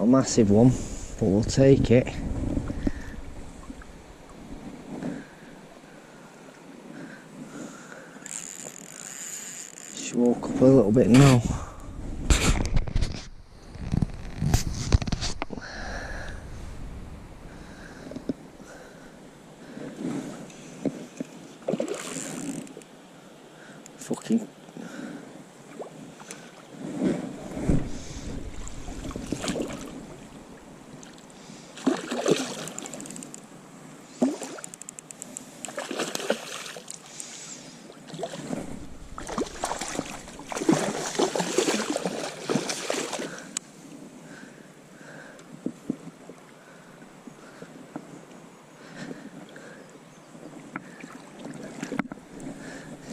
Not a massive one, but we'll take it. Just woke up a little bit now. Fucking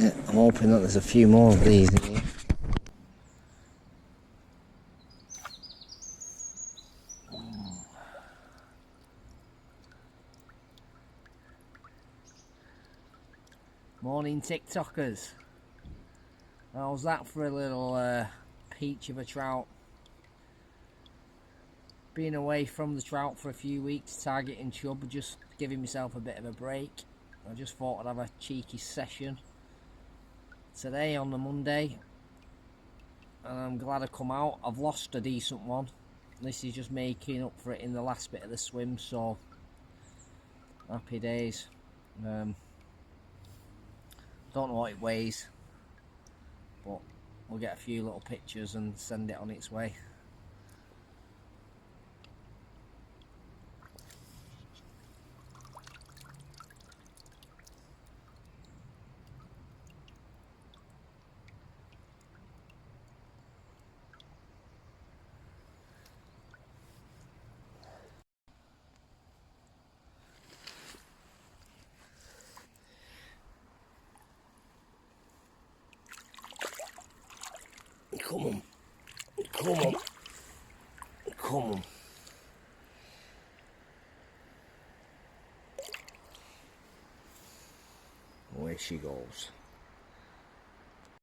yeah, I'm hoping that there's a few more of these in here. Morning TikTokers. How's that for a little peach of a trout? Being away from the trout for a few weeks, targeting chub, just giving myself a bit of a break. I just thought I'd have a cheeky session today on the Monday, and I'm glad I come out. I've lost a decent one. This is just making up for it in the last bit of the swim, so happy days. Don't know what it weighs, but we'll get a few little pictures and send it on its way. Come on, come on, come on. Away she goes.